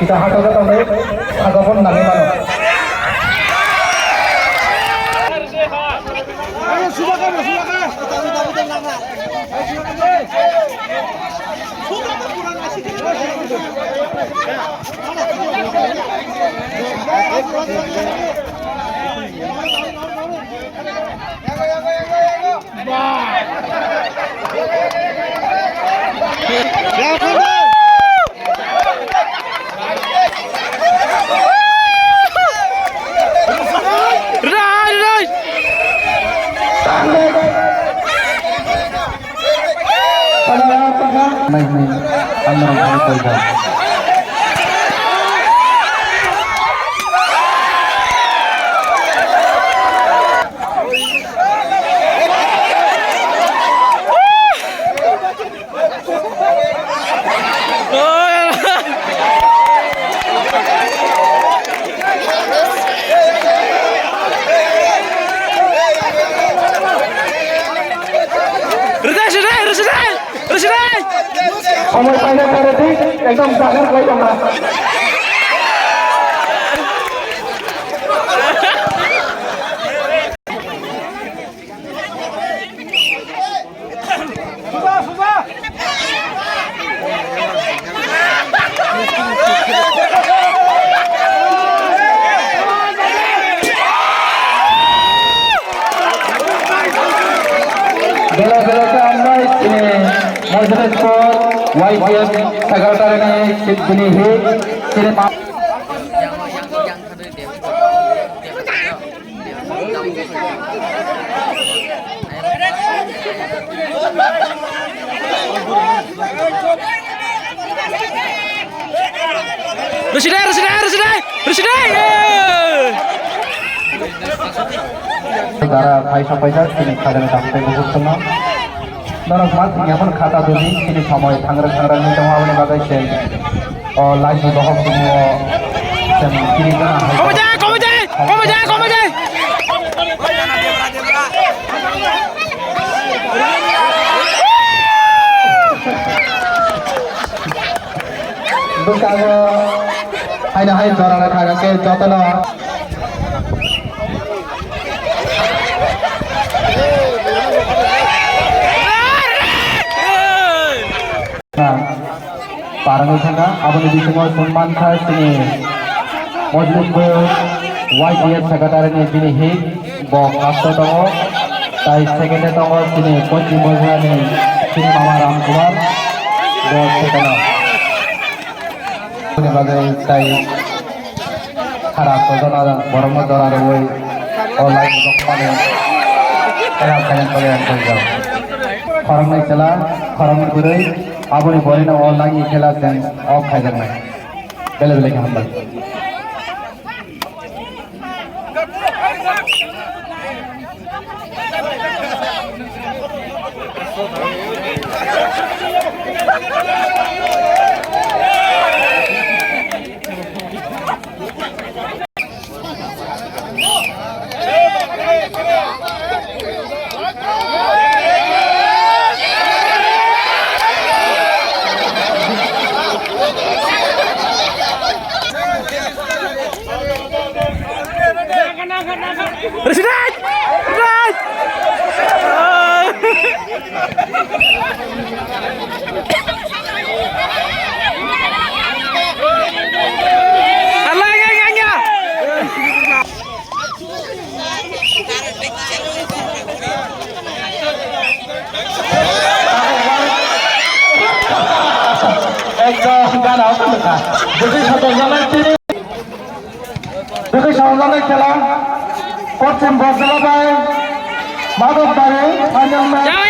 Kita hataga tahu agapun nami mano. नहीं अंदर कोई बात সময় পাইলে করে ঠিক একদম জাগার কই আমরা বেলা বেলাতে আমরা মজলিস পর YPM secretary ने सिद्धनी है तेरे मां তারা পয়সা পয়সা তিনি খাজানা দামতে করছেন Dorong mas yang pun kata dulu ini samoi tangerang ini semua boleh bagai sen. Oh lagi dohok semua sen kiri kanan. Kamu je. Bukan hai dorong kagak ke jatuh Parang sana, abang di semua sunman khas sini. Mojlis YPM secretary ni sini hit, bom kasto tahu. Tai secretary tahu sini, kunci mojlis ni sini Mama Ramkumar, bom secretary. Ini bagai tai harap tuan ada borong tuan ada woi, online dokumen kaya kalian kerja. Orang ni celah, orang ni berai. Abang ni boleh nak online ni kelas dan off kajian ni. Bela hamba. Residen! Pocim Bosalabai, Madok Bare, Anyam yang